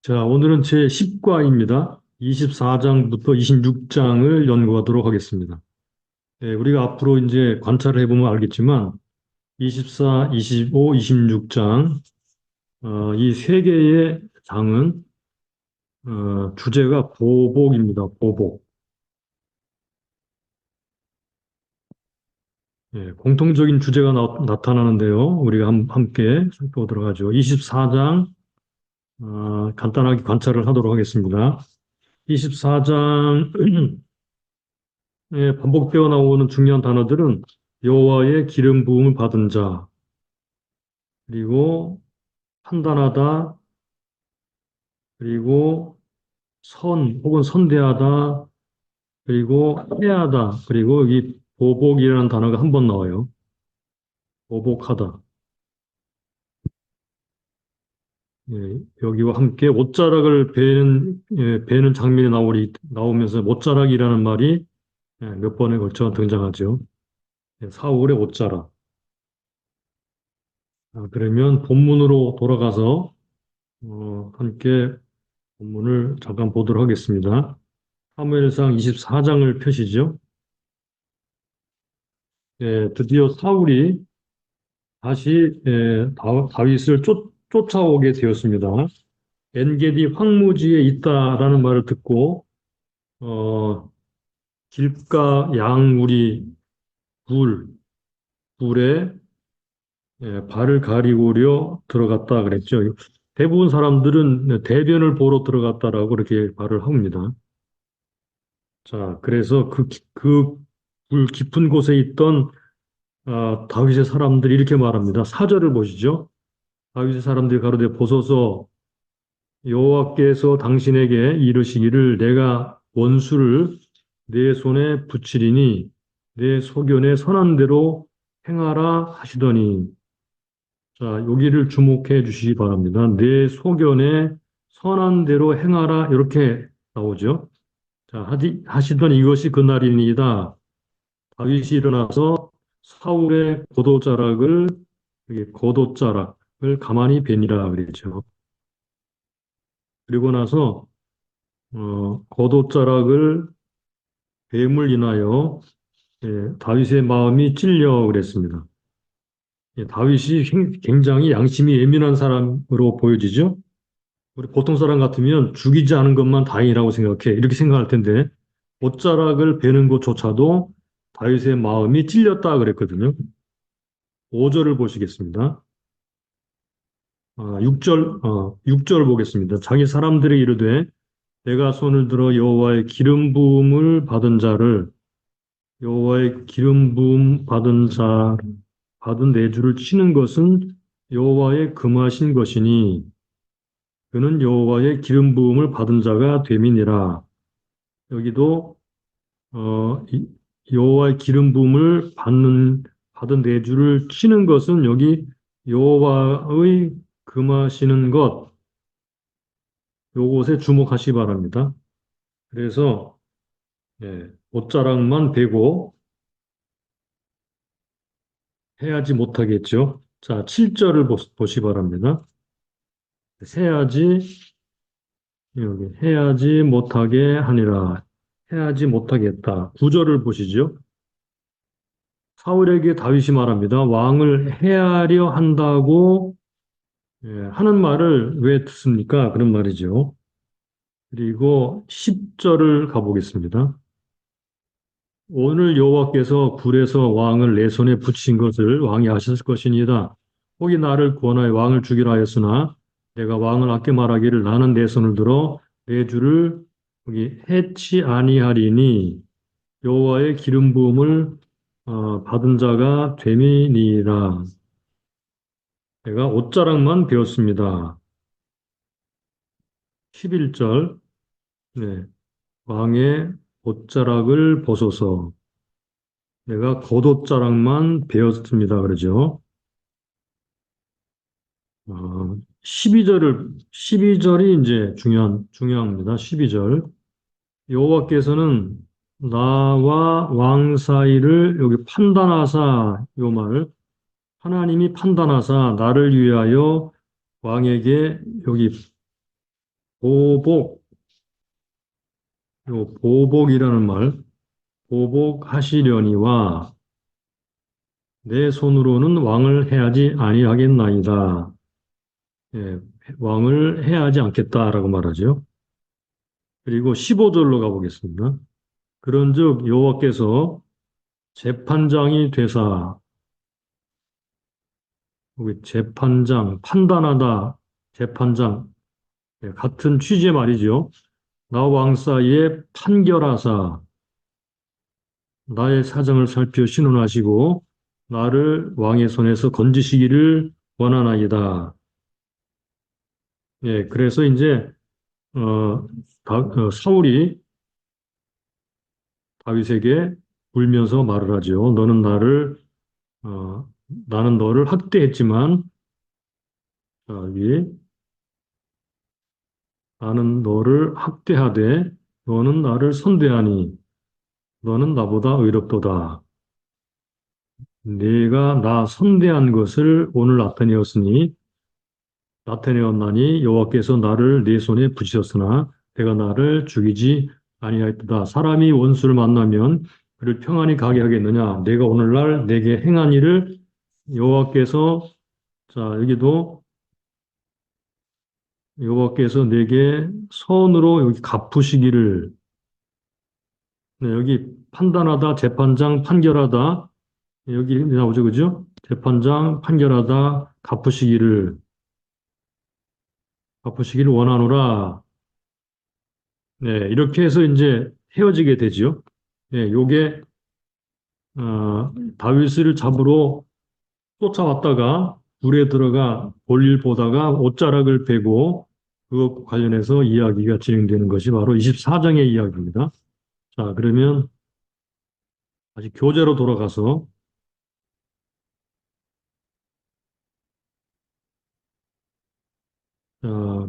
자, 오늘은 제 10과입니다. 24장부터 26장을 연구하도록 하겠습니다. 우리가 앞으로 이제 관찰을 해보면 알겠지만, 24, 25, 26장, 이 세 개의 장은, 주제가 보복입니다. 보복. 공통적인 주제가 나타나는데요. 우리가 함께 살펴보도록 하죠. 24장, 간단하게 관찰을 하도록 하겠습니다. 24장, 반복되어 나오는 중요한 단어들은 여호와의 기름 부음을 받은 자, 그리고 판단하다, 그리고 선 혹은 선대하다, 그리고 해하다, 그리고 여기 보복이라는 단어가 한 번 나와요. 보복하다. 여기와 함께 옷자락을 베는 장면이 나오면서 못자락이라는 말이 몇 번에 걸쳐 등장하죠. 사울의 옷자락. 그러면 본문으로 돌아가서 함께 본문을 잠깐 보도록 하겠습니다. 사무엘상 24장을 펴시죠. 드디어 사울이 다시 다윗을 쫓아오게 되었습니다. 엔게디 황무지에 있다라는 말을 듣고 어, 길가 양우리 불에 발을 가리우려 들어갔다 그랬죠. 대부분 사람들은 대변을 보러 들어갔다라고 그렇게 말을 합니다. 자, 그래서 그 깊은 곳에 있던 다윗의 사람들이 이렇게 말합니다. 4절을 보시죠. 다윗의 사람들이 가로되 보소서 여호와께서 당신에게 이르시기를 내가 원수를 내 손에 붙이리니 내 소견에 선한 대로 행하라 하시더니 자, 여기를 주목해 주시기 바랍니다. 내 소견에 선한 대로 행하라 이렇게 나오죠. 자, 하시던 이것이 그날이니이다. 다윗이 일어나서 사울의 고도자락을 가만히 뵈니라 그랬죠. 그리고 나서 고도자락을 뱀을 인하여 다윗의 마음이 찔려 그랬습니다. 다윗이 굉장히 양심이 예민한 사람으로 보여지죠. 우리 보통 사람 같으면 죽이지 않은 것만 다행이라고 생각해. 이렇게 생각할 텐데 옷자락을 베는 것조차도 다윗의 마음이 찔렸다 그랬거든요. 5절을 보시겠습니다. 6절 보겠습니다. 자기 사람들이 이르되 내가 손을 들어 여호와의 기름 부음 받은 내주를 치는 것은 여호와의 금하신 것이니 그는 여호와의 기름 부음을 받은 자가 됨이니라. 여기도 여호와의 기름 부음을 받은 내주를 치는 것은 여기 여호와의 금하시는 것 요것에 주목하시 기 바랍니다. 그래서 옷자락만 베고 해야지 못하겠죠. 자, 7절을 보시 바랍니다. 해야지 못하게 하니라. 해야지 못하겠다. 9절을 보시죠. 사울에게 다윗이 말합니다. 왕을 해하려 한다고 하는 말을 왜 듣습니까? 그런 말이죠. 그리고 10절을 가보겠습니다. 오늘 여호와께서 굴에서 왕을 내 손에 붙인 것을 왕이 아셨을 것이니이다. 혹이 나를 구원하여 왕을 죽이라 하였으나 내가 왕을 아껴 말하기를 나는 내 손을 들어 내 주를 여기 해치 아니하리니 여호와의 기름 부음을 받은 자가 됨이니라. 내가 옷자락만 베었습니다. 11절 네. 왕의 옷자락을 벗어서 내가 겉옷자락만 베었습니다. 그러죠. 12절이 이제 중요합니다. 12절. 여호와께서는 나와 왕 사이를 여기 판단하사 요 말, 하나님이 판단하사 나를 위하여 왕에게 여기 보복, 요 보복이라는 말, 보복하시려니와 내 손으로는 왕을 해하지 아니하겠나이다. 예, 왕을 해하지 않겠다라고 말하죠. 그리고 15절로 가보겠습니다. 그런즉 여호와께서 재판장이 되사, 여기 재판장, 판단하다, 재판장, 예, 같은 취지의 말이죠. 나와 왕 사이에 판결하사 나의 사정을 살펴 신원하시고 나를 왕의 손에서 건지시기를 원하나이다. 예, 그래서 이제 사울이 다윗에게 울면서 말을 하죠. 나는 너를 학대했지만, 자, 여기 나는 너를 학대하되 너는 나를 선대하니 너는 나보다 의롭도다. 네가 나 선대한 것을 오늘 나타내었나니 여호와께서 나를 네 손에 붙이셨으나 내가 나를 죽이지 아니하였도다. 사람이 원수를 만나면 그를 평안히 가게 하겠느냐? 내가 오늘날 내게 행한 일을 여호와께서 자 여기도 여호와께서 내게 선으로 여기 갚으시기를 네, 여기 판단하다 재판장 판결하다 여기 나오죠 그죠? 재판장 판결하다 갚으시기를 원하노라. 네, 이렇게 해서 이제 헤어지게 되죠. 네, 요게 다윗을 잡으러 쫓아왔다가 불에 들어가 볼일 보다가 옷자락을 베고 그것 관련해서 이야기가 진행되는 것이 바로 24장의 이야기입니다. 자, 그러면 다시 교재로 돌아가서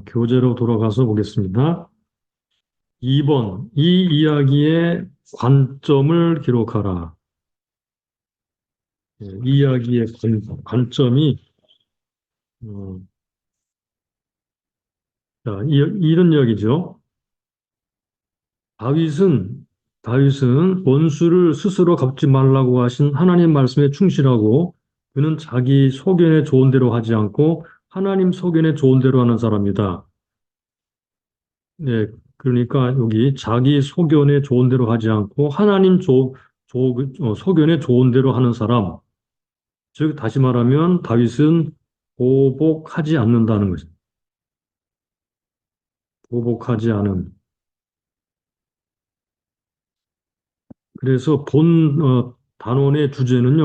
교재로 돌아가서 보겠습니다. 2번, 이 이야기의 관점을 기록하라. 이 이야기의 관점이 어, 자, 이런 이야기죠. 다윗은 원수를 스스로 갚지 말라고 하신 하나님 말씀에 충실하고 그는 자기 소견에 좋은 대로 하지 않고 하나님 소견에 좋은 대로 하는 사람이다. 네, 그러니까 여기 자기 소견에 좋은 대로 하지 않고 하나님 소견에 좋은 대로 하는 사람. 즉 다시 말하면 다윗은 보복하지 않는다는 것입니다. 보복하지 않은. 그래서 단원의 주제는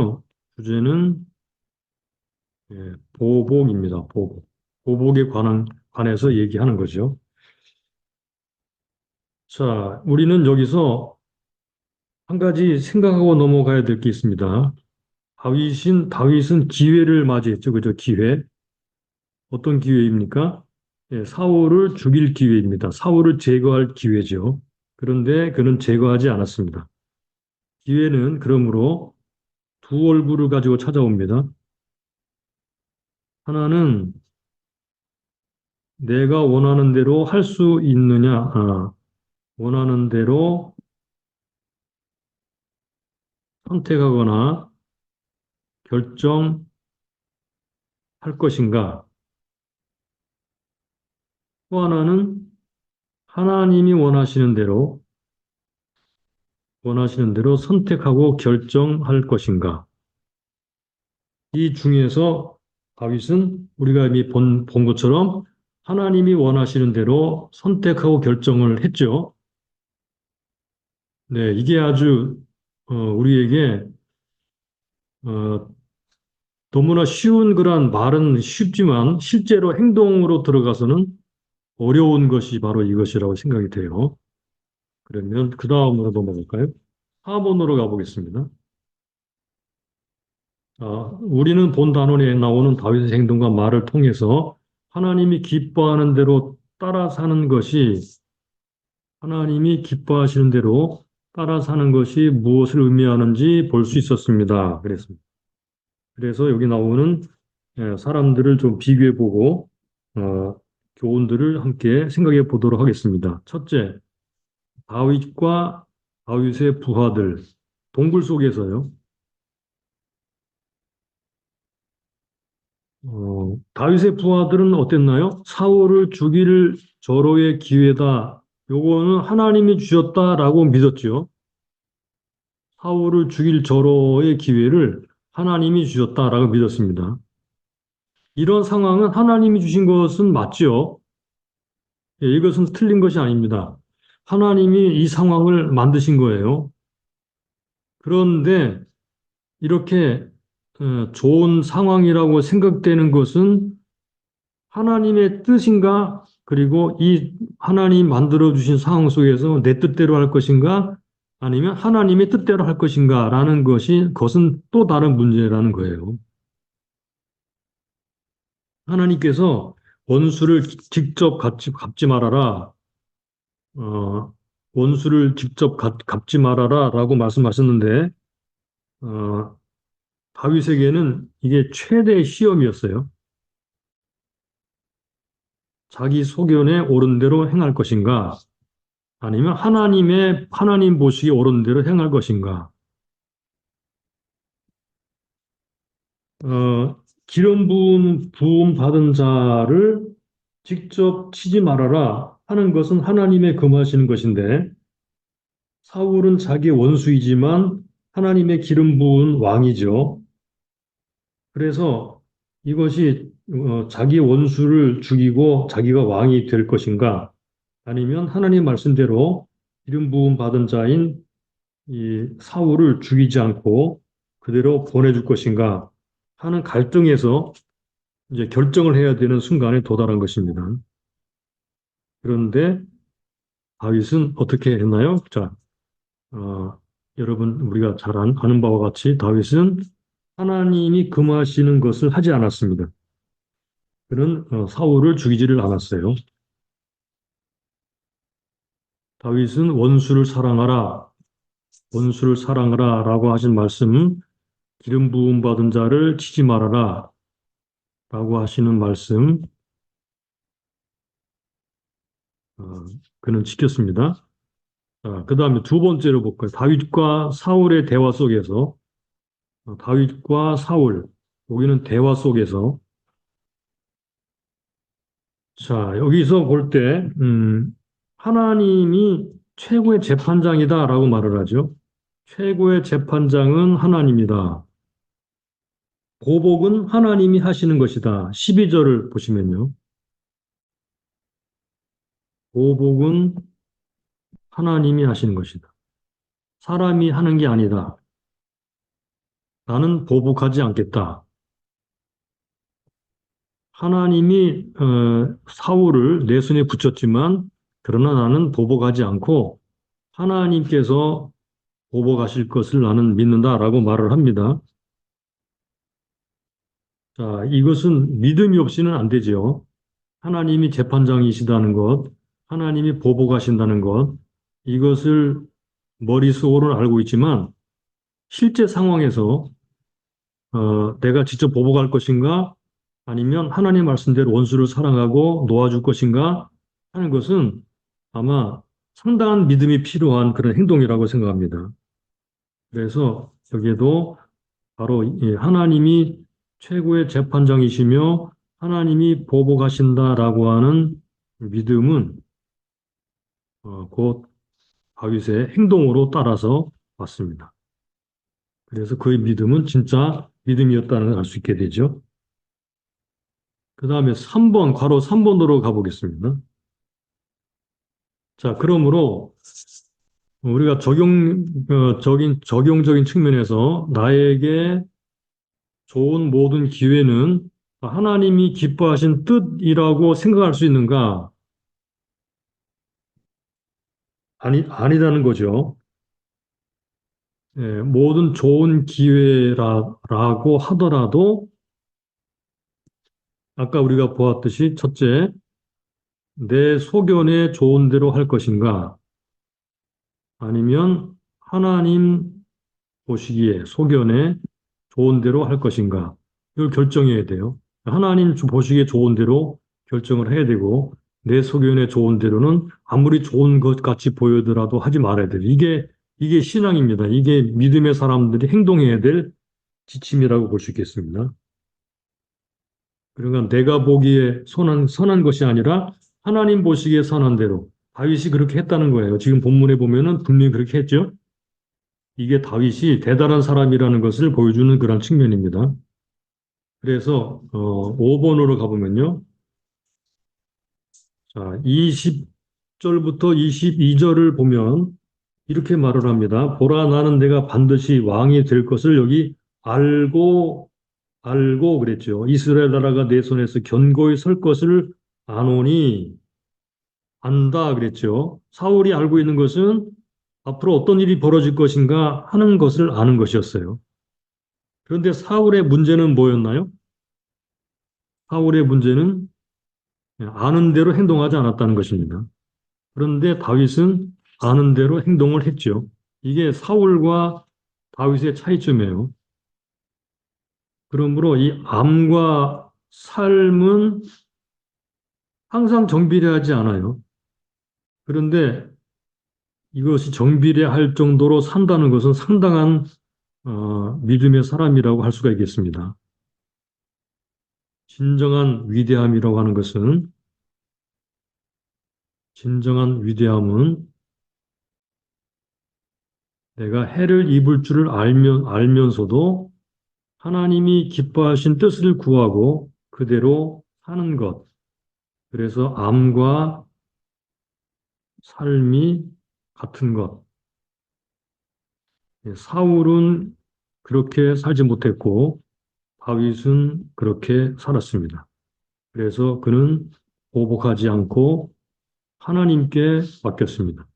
보복입니다. 보복. 보복에 관해서 얘기하는 거죠. 자, 우리는 여기서 한 가지 생각하고 넘어가야 될 게 있습니다. 다윗은 기회를 맞이했죠. 그죠? 기회. 어떤 기회입니까? 사울을 죽일 기회입니다. 사울을 제거할 기회죠. 그런데 그는 제거하지 않았습니다. 기회는 그러므로 두 얼굴을 가지고 찾아옵니다. 하나는 내가 원하는 대로 할 수 있느냐, 원하는 대로 선택하거나 결정할 것인가. 또 하나는 하나님이 원하시는 대로 선택하고 결정할 것인가. 이 중에서 다윗은 우리가 이미 본 것처럼 하나님이 원하시는 대로 선택하고 결정을 했죠. 네, 이게 아주 우리에게 어, 너무나 쉬운 그런 말은 쉽지만 실제로 행동으로 들어가서는 어려운 것이 바로 이것이라고 생각이 돼요. 그러면 그 다음으로 넘어갈까요? 4번으로 가보겠습니다. 우리는 본 단원에 나오는 다윗의 행동과 말을 통해서 하나님이 기뻐하는 대로 따라 사는 것이 하나님이 기뻐하시는 대로 따라 사는 것이 무엇을 의미하는지 볼 수 있었습니다. 그래서 여기 나오는 사람들을 좀 비교해 보고 교훈들을 함께 생각해 보도록 하겠습니다. 첫째, 다윗과 다윗의 부하들, 동굴 속에서요. 다윗의 부하들은 어땠나요? 사울을 죽일 절호의 기회다. 요거는 하나님이 주셨다라고 믿었죠. 사울을 죽일 절호의 기회를 하나님이 주셨다라고 믿었습니다. 이런 상황은 하나님이 주신 것은 맞죠. 예, 이것은 틀린 것이 아닙니다. 하나님이 이 상황을 만드신 거예요. 그런데 이렇게 좋은 상황이라고 생각되는 것은 하나님의 뜻인가? 그리고 이 하나님 만들어 주신 상황 속에서 내 뜻대로 할 것인가? 아니면 하나님의 뜻대로 할 것인가? 라는 것은 또 다른 문제라는 거예요. 하나님께서 원수를 직접 갚지 말아라. 어, 원수를 직접 갚지 말아라 라고 말씀하셨는데, 어, 다윗에게는 이게 최대의 시험이었어요. 자기 소견에 옳은 대로 행할 것인가? 아니면 하나님 보시기에 옳은 대로 행할 것인가? 기름 부음 받은 자를 직접 치지 말아라 하는 것은 하나님의 금하시는 것인데, 사울은 자기 원수이지만 하나님의 기름 부은 왕이죠. 그래서 이것이 자기 원수를 죽이고 자기가 왕이 될 것인가? 아니면 하나님 말씀대로 기름 부음 받은 자인 이 사울을 죽이지 않고 그대로 보내줄 것인가 하는 갈등에서 이제 결정을 해야 되는 순간에 도달한 것입니다. 그런데 다윗은 어떻게 했나요? 자, 여러분 우리가 잘 아는 바와 같이 다윗은 하나님이 금하시는 것을 하지 않았습니다. 그는 사울을 죽이지를 않았어요. 다윗은 원수를 사랑하라 라고 하신 말씀, 기름 부음 받은 자를 치지 말아라 라고 하시는 말씀, 어, 그는 지켰습니다. 그 다음에 두 번째로 볼까요? 다윗과 사울의 대화 속에서, 다윗과 사울, 여기는 대화 속에서, 자, 여기서 볼 때, 하나님이 최고의 재판장이다라고 말을 하죠. 최고의 재판장은 하나님이다. 보복은 하나님이 하시는 것이다. 12절을 보시면요. 보복은 하나님이 하시는 것이다. 사람이 하는 게 아니다. 나는 보복하지 않겠다. 하나님이 사울을 내 손에 붙였지만 그러나 나는 보복하지 않고 하나님께서 보복하실 것을 나는 믿는다라고 말을 합니다. 자, 이것은 믿음이 없이는 안 되죠. 하나님이 재판장이시다는 것, 하나님이 보복하신다는 것, 이것을 머릿속으로는 알고 있지만 실제 상황에서 내가 직접 보복할 것인가 아니면 하나님 말씀대로 원수를 사랑하고 놓아줄 것인가 하는 것은 아마 상당한 믿음이 필요한 그런 행동이라고 생각합니다. 그래서 여기에도 바로 이 하나님이 최고의 재판장이시며 하나님이 보복하신다라고 하는 믿음은 곧 다윗의 행동으로 따라서 왔습니다. 그래서 그의 믿음은 진짜 믿음이었다는 걸 알 수 있게 되죠. 그 다음에 3번, 괄호 3번으로 가보겠습니다. 자, 그러므로 우리가 적용적인 측면에서 나에게 좋은 모든 기회는 하나님이 기뻐하신 뜻이라고 생각할 수 있는가? 아니다는 거죠. 예, 모든 좋은 기회라고 하더라도 아까 우리가 보았듯이 첫째, 내 소견에 좋은 대로 할 것인가? 아니면 하나님 보시기에 소견에 좋은 대로 할 것인가? 이걸 결정해야 돼요. 하나님 보시기에 좋은 대로 결정을 해야 되고 내 소견에 좋은 대로는 아무리 좋은 것 같이 보여더라도 하지 말아야 돼요. 이게 신앙입니다. 이게 믿음의 사람들이 행동해야 될 지침이라고 볼 수 있겠습니다. 그러니까 내가 보기에 선한 것이 아니라 하나님 보시기에 선한 대로 다윗이 그렇게 했다는 거예요. 지금 본문에 보면은 분명히 그렇게 했죠. 이게 다윗이 대단한 사람이라는 것을 보여주는 그런 측면입니다. 그래서 5번으로 가보면요. 자, 20절부터 22절을 보면 이렇게 말을 합니다. 보라, 나는 내가 반드시 왕이 될 것을 여기 알고 그랬죠. 이스라엘 나라가 내 손에서 견고히 설 것을 아노니 안다 그랬죠. 사울이 알고 있는 것은 앞으로 어떤 일이 벌어질 것인가 하는 것을 아는 것이었어요. 그런데 사울의 문제는 뭐였나요? 사울의 문제는 아는 대로 행동하지 않았다는 것입니다. 그런데 다윗은 아는 대로 행동을 했죠. 이게 사울과 다윗의 차이점이에요. 그러므로 이 암과 삶은 항상 정비례하지 않아요. 그런데 이것이 정비례할 정도로 산다는 것은 상당한 믿음의 사람이라고 할 수가 있겠습니다. 진정한 위대함은 내가 해를 입을 줄을 알면서도 하나님이 기뻐하신 뜻을 구하고 그대로 사는 것. 그래서 암과 삶이 같은 것. 예, 사울은 그렇게 살지 못했고 다윗은 그렇게 살았습니다. 그래서 그는 보복하지 않고 하나님께 맡겼습니다.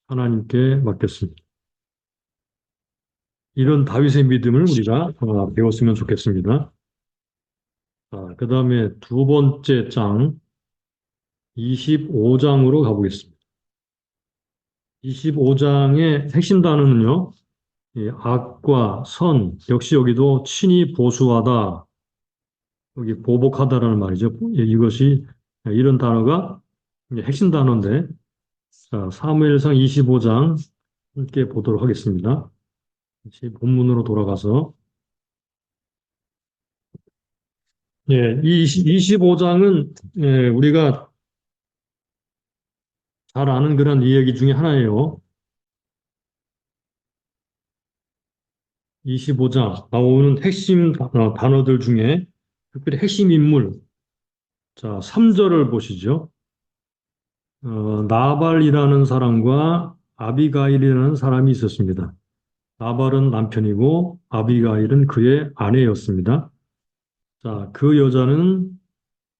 하나님께 맡겼습니다. 이런 다윗의 믿음을 우리가 배웠으면 좋겠습니다. 그 다음에 두 번째 장 25장으로 가보겠습니다. 25장의 핵심 단어는요, 이 악과 선, 역시 여기도 친히 보수하다, 여기 보복하다라는 말이죠. 이것이, 이런 단어가 핵심 단어인데, 자, 사무엘상 25장 함께 보도록 하겠습니다. 다시 본문으로 돌아가서, 예, 이 25장은 우리가 잘 아는 그런 이야기 중에 하나예요. 25장 나오는 핵심 단어들 중에 특별히 핵심 인물, 자, 3절을 보시죠. 나발이라는 사람과 아비가일이라는 사람이 있었습니다. 나발은 남편이고 아비가일은 그의 아내였습니다. 자, 그 여자는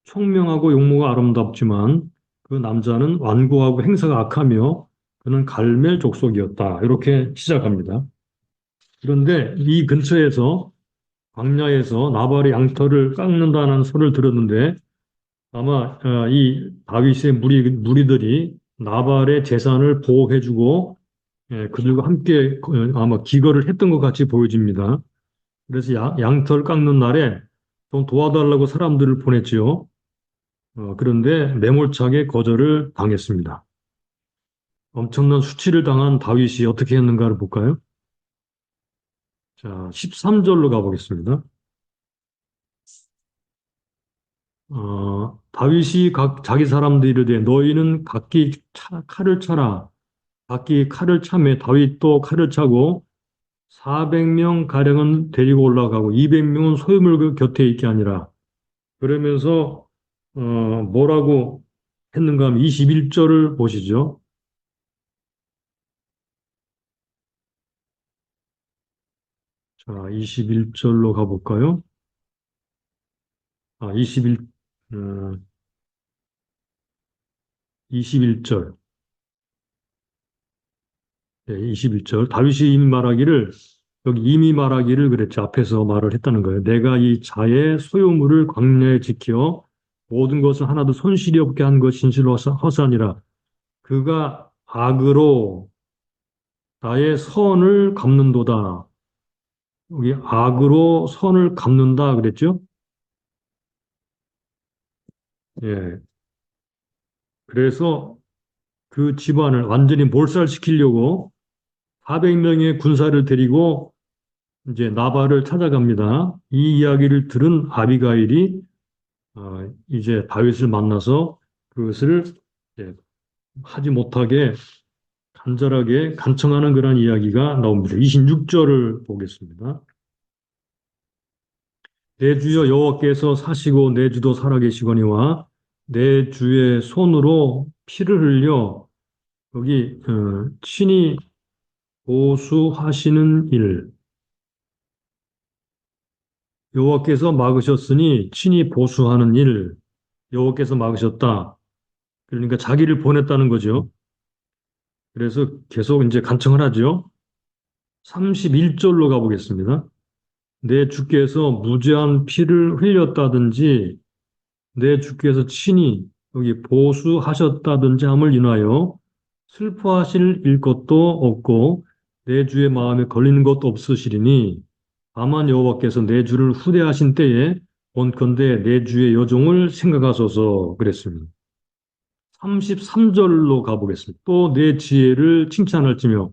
총명하고 용모가 아름답지만 그 남자는 완고하고 행사가 악하며 그는 갈멜 족속이었다. 이렇게 시작합니다. 그런데 이 근처에서 광야에서 나발이 양털을 깎는다는 소리를 들었는데 아마 이 다윗의 무리들이 나발의 재산을 보호해주고 그들과 함께 아마 기거를 했던 것 같이 보여집니다. 그래서 양털 깎는 날에 좀 도와달라고 사람들을 보냈지요. 그런데 매몰차게 거절을 당했습니다. 엄청난 수치를 당한 다윗이 어떻게 했는가를 볼까요? 자, 13절로 가보겠습니다. 다윗이 자기 사람들이 이르되 너희는 각기 칼을 차라. 각기 칼을 차매 다윗도 칼을 차고 400명 가량은 데리고 올라가고 200명은 소유물 그 곁에 있게 하니라. 그러면서 뭐라고 했는가 하면 21절을 보시죠. 자, 21절로 가볼까요? 21, 어, 21절. 네, 21절. 다윗이 이미 말하기를 그랬죠. 앞에서 말을 했다는 거예요. 내가 이 자의 소유물을 광야에 지켜 모든 것을 하나도 손실이 없게 한 것 진실로 허사니라. 그가 악으로 나의 선을 갚는도다. 여기 악으로 선을 갚는다 그랬죠? 예. 그래서 그 집안을 완전히 몰살시키려고 400명의 군사를 데리고 이제 나발을 찾아갑니다. 이 이야기를 들은 아비가일이 이제 다윗을 만나서 그것을 이제 하지 못하게 간절하게 간청하는 그런 이야기가 나옵니다. 26절을 보겠습니다. 내 주여 여호와께서 사시고 내 주도 살아계시거니와 내 주의 손으로 피를 흘려 여기 친히 보수하시는 일 여호와께서 막으셨으니 친히 보수하는 일 여호와께서 막으셨다. 그러니까 자기를 보냈다는 거죠. 그래서 계속 이제 간청을 하죠. 31절로 가보겠습니다. 내 주께서 무죄한 피를 흘렸다든지 내 주께서 친히 여기 보수하셨다든지 함을 인하여 슬퍼하실 일 것도 없고 내 주의 마음에 걸리는 것도 없으시리니 다만 여호와께서 내 주를 후대하신 때에 본컨대 내 주의 여종을 생각하소서 그랬습니다. 33절로 가보겠습니다. 또 내 지혜를 칭찬할지며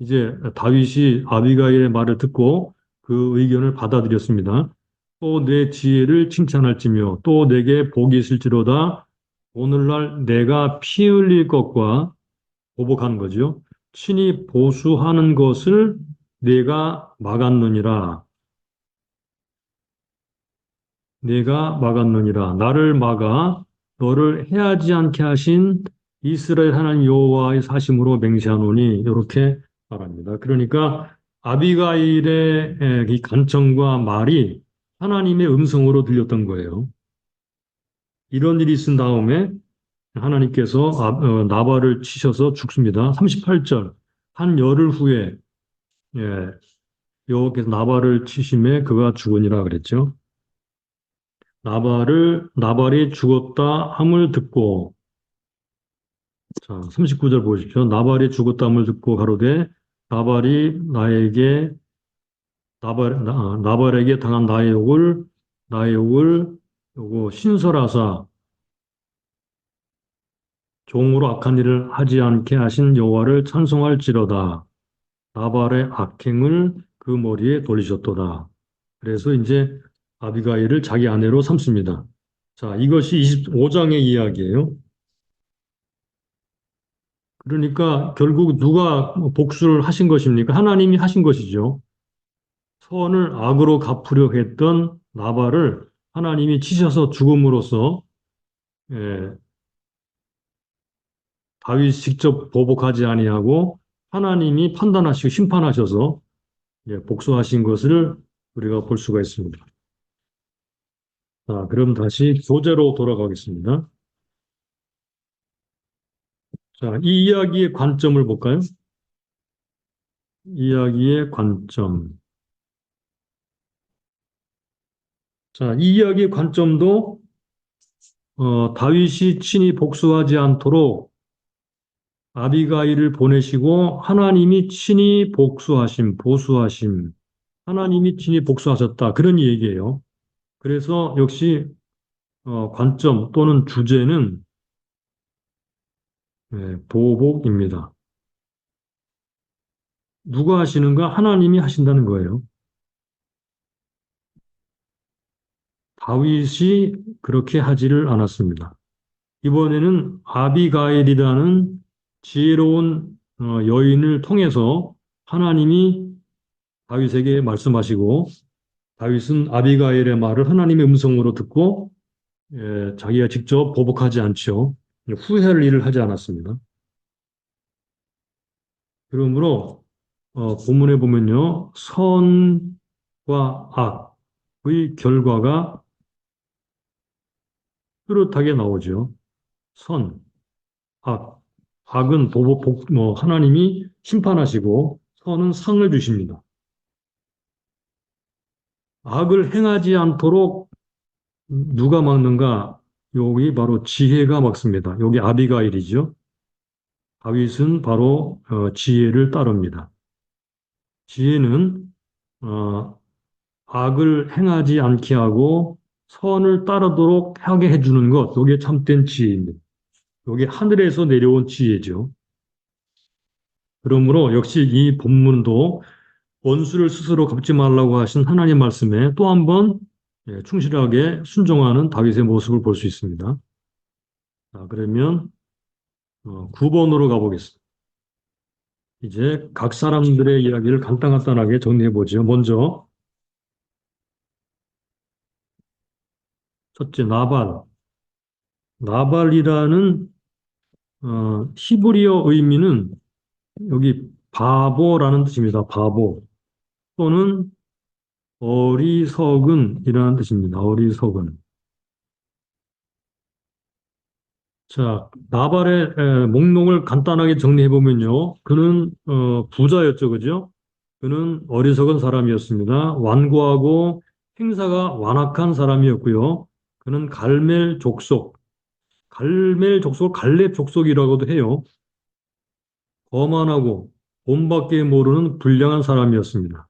이제 다윗이 아비가일의 말을 듣고 그 의견을 받아들였습니다. 또 내 지혜를 칭찬할지며 또 내게 복이 있을지로다 오늘날 내가 피 흘릴 것과 보복하는 거죠. 친히 보수하는 것을 내가 막았느니라. 내가 막았느니라. 나를 막아 너를 해하지 않게 하신 이스라엘 하나님 여호와의 사심으로 맹세하노니 이렇게 말합니다. 그러니까 아비가일의 이 간청과 말이 하나님의 음성으로 들렸던 거예요. 이런 일이 있은 다음에 하나님께서 나발을 치셔서 죽습니다. 38절 한 열흘 후에 예, 여호와께서 나발을 치심에 그가 죽으니라 그랬죠. 나발이 죽었다 함을 듣고 자 39절 보십시오. 나발이 죽었다 함을 듣고 가로되 나발이 나발에게 당한 나의 욕을 요거 신설하사 종으로 악한 일을 하지 않게 하신 여호와를 찬송할지로다. 나발의 악행을 그 머리에 돌리셨도다. 그래서 이제 아비가일을 자기 아내로 삼습니다. 자, 이것이 25장의 이야기예요. 그러니까 결국 누가 복수를 하신 것입니까? 하나님이 하신 것이죠. 선을 악으로 갚으려 했던 나발을 하나님이 치셔서 죽음으로써 예, 다윗이 직접 보복하지 아니하고 하나님이 판단하시고 심판하셔서 예, 복수하신 것을 우리가 볼 수가 있습니다. 자, 그럼 다시 교재로 돌아가겠습니다. 자, 이 이야기의 관점을 볼까요? 이야기의 관점. 자, 이 이야기의 관점도 다윗이 친히 복수하지 않도록 아비가일을 보내시고 하나님이 친히 보수하심, 하나님이 친히 복수하셨다. 그런 얘기예요. 그래서 역시 관점 또는 주제는 보복입니다. 누가 하시는가? 하나님이 하신다는 거예요. 다윗이 그렇게 하지를 않았습니다. 이번에는 아비가일이라는 지혜로운 여인을 통해서 하나님이 다윗에게 말씀하시고 다윗은 아비가일의 말을 하나님의 음성으로 듣고 자기가 직접 보복하지 않죠. 후회할 일을 하지 않았습니다. 그러므로 본문에 보면요. 선과 악의 결과가 뚜렷하게 나오죠. 선, 악. 악은 하나님이 심판하시고 선은 상을 주십니다. 악을 행하지 않도록 누가 막는가? 여기 바로 지혜가 막습니다. 여기 아비가일이죠. 다윗은 바로 지혜를 따릅니다. 지혜는 악을 행하지 않게 하고 선을 따르도록 하게 해주는 것, 이게 참된 지혜입니다. 이게 하늘에서 내려온 지혜죠. 그러므로 역시 이 본문도 원수를 스스로 갚지 말라고 하신 하나님 말씀에 또 한 번 충실하게 순종하는 다윗의 모습을 볼 수 있습니다. 자, 그러면 9번으로 가보겠습니다. 이제 각 사람들의 이야기를 간단간단하게 정리해 보죠. 먼저 첫째 나발. 나발이라는 히브리어 의미는 여기 바보라는 뜻입니다. 바보 또는 어리석은이라는 뜻입니다. 어리석은. 자, 나발의 목록을 간단하게 정리해 보면요. 그는 부자였죠, 그죠? 그는 어리석은 사람이었습니다. 완고하고 행사가 완악한 사람이었고요. 그는 갈멜 족속, 갈멜 족속, 갈렙 족속이라고도 해요. 거만하고 본밖에 모르는 불량한 사람이었습니다.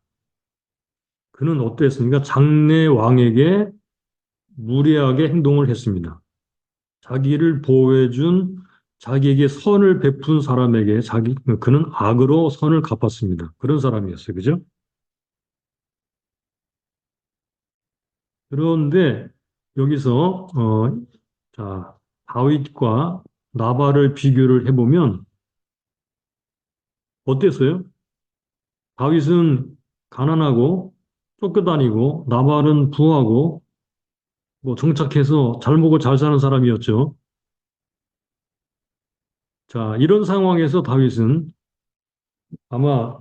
그는 어땠습니까? 장래 왕에게 무례하게 행동을 했습니다. 자기를 보호해준 자기에게 선을 베푼 사람에게 그는 악으로 선을 갚았습니다. 그런 사람이었어요. 그죠? 그런데 여기서 자, 다윗과 나발을 비교를 해보면 어땠어요? 다윗은 가난하고 쫓겨다니고 나발은 부하고 뭐 정착해서 잘 먹고 잘 사는 사람이었죠. 자, 이런 상황에서 다윗은 아마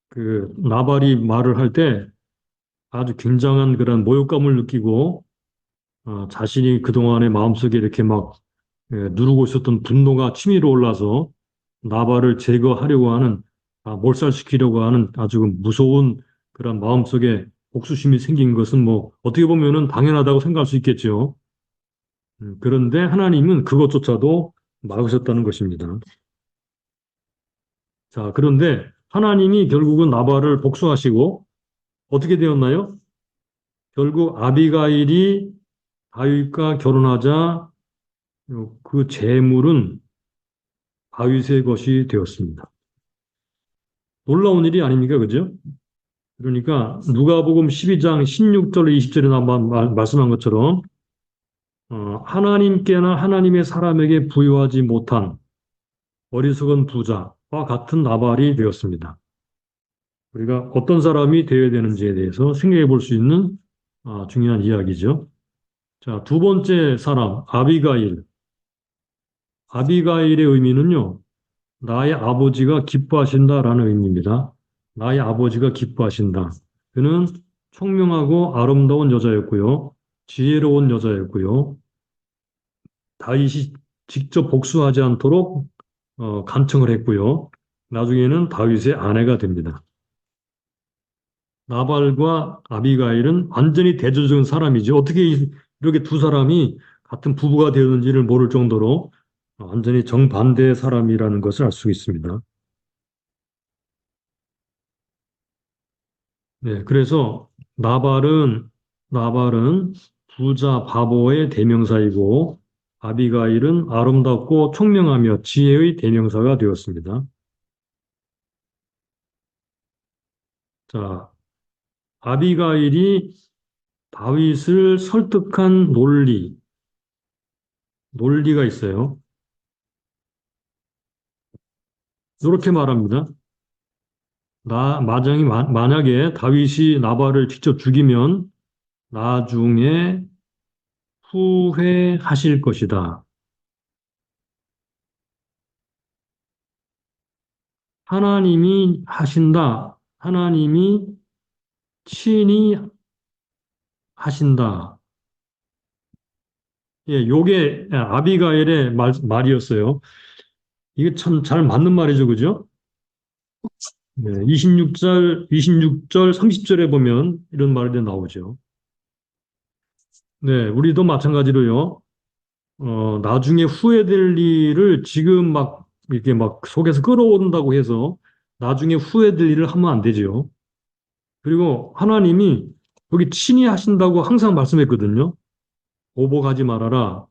그 나발이 말을 할 때 아주 굉장한 그런 모욕감을 느끼고 자신이 그동안에 마음속에 이렇게 막 누르고 있었던 분노가 치밀어 올라서 나발을 제거하려고 하는 몰살시키려고 하는 아주 무서운 그런 마음속에 복수심이 생긴 것은 뭐 어떻게 보면은 당연하다고 생각할 수 있겠죠. 그런데 하나님은 그것조차도 막으셨다는 것입니다. 자, 그런데 하나님이 결국은 나발을 복수하시고 어떻게 되었나요? 결국 아비가일이 다윗과 결혼하자 그 재물은 다윗의 것이 되었습니다. 놀라운 일이 아닙니까? 그죠? 그러니까 누가복음 12장 16절 20절에 말씀한 것처럼 하나님께나 하나님의 사람에게 부여하지 못한 어리석은 부자와 같은 나발이 되었습니다. 우리가 어떤 사람이 되어야 되는지에 대해서 생각해 볼 수 있는 중요한 이야기죠. 자, 두 번째 사람, 아비가일. 아비가일의 의미는요, 나의 아버지가 기뻐하신다라는 의미입니다. 나의 아버지가 기뻐하신다. 그는 총명하고 아름다운 여자였고요. 지혜로운 여자였고요. 다윗이 직접 복수하지 않도록 간청을 했고요. 나중에는 다윗의 아내가 됩니다. 나발과 아비가일은 완전히 대조적인 사람이죠. 어떻게 이렇게 두 사람이 같은 부부가 되었는지를 모를 정도로 완전히 정반대의 사람이라는 것을 알 수 있습니다. 네, 그래서 나발은 부자 바보의 대명사이고 아비가일은 아름답고 총명하며 지혜의 대명사가 되었습니다. 자, 아비가일이 다윗을 설득한 논리가 있어요. 이렇게 말합니다. 만약에 다윗이 나발을 직접 죽이면 나중에 후회하실 것이다. 하나님이 하신다. 하나님이 친히 하신다. 예, 요게 아비가일의 말이었어요. 이게 참 잘 맞는 말이죠, 그죠? 네, 26절, 30절에 보면 이런 말이 나오죠. 네, 우리도 마찬가지로요. 나중에 후회될 일을 지금 막 이렇게 막 속에서 끌어온다고 해서 나중에 후회될 일을 하면 안 되죠. 그리고 하나님이 여기 친히 하신다고 항상 말씀했거든요. 보복하지 말아라.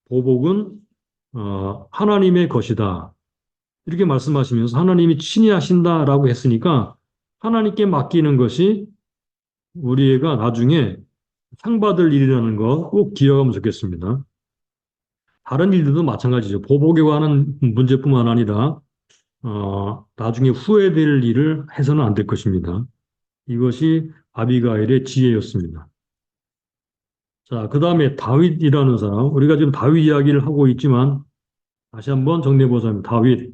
보복은 하나님의 것이다. 이렇게 말씀하시면서 하나님이 친히 하신다라고 했으니까 하나님께 맡기는 것이 우리가 나중에 상 받을 일이라는 거 꼭 기억하면 좋겠습니다. 다른 일들도 마찬가지죠. 보복에 관한 문제뿐만 아니라 나중에 후회될 일을 해서는 안 될 것입니다. 이것이 아비가일의 지혜였습니다. 자, 그 다음에 다윗이라는 사람. 우리가 지금 다윗 이야기를 하고 있지만 다시 한번 정리해 보자면 다윗.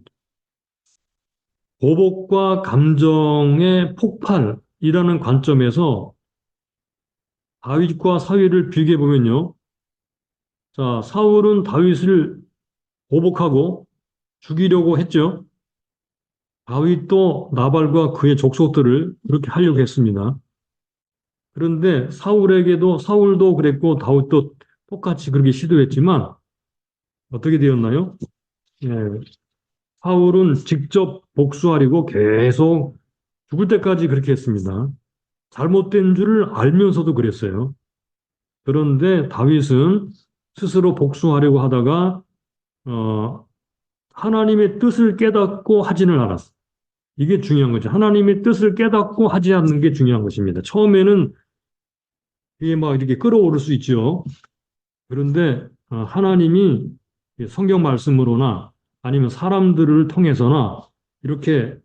보복과 감정의 폭발이라는 관점에서 다윗과 사위를 비교해 보면요. 자, 사울은 다윗을 보복하고 죽이려고 했죠. 다윗도 나발과 그의 족속들을 그렇게 하려고 했습니다. 그런데 사울도 그랬고 다윗도 똑같이 그렇게 시도했지만 어떻게 되었나요? 예, 사울은 직접 복수하려고 계속 죽을 때까지 그렇게 했습니다. 잘못된 줄을 알면서도 그랬어요. 그런데 다윗은 스스로 복수하려고 하다가 어, 하나님의 뜻을 깨닫고 하지는 않았어. 이게 중요한 거죠. 하나님의 뜻을 깨닫고 하지 않는 게 중요한 것입니다. 처음에는 이게 막 이렇게 끌어오를 수 있죠. 그런데 하나님이 성경 말씀으로나 아니면 사람들을 통해서나 이렇게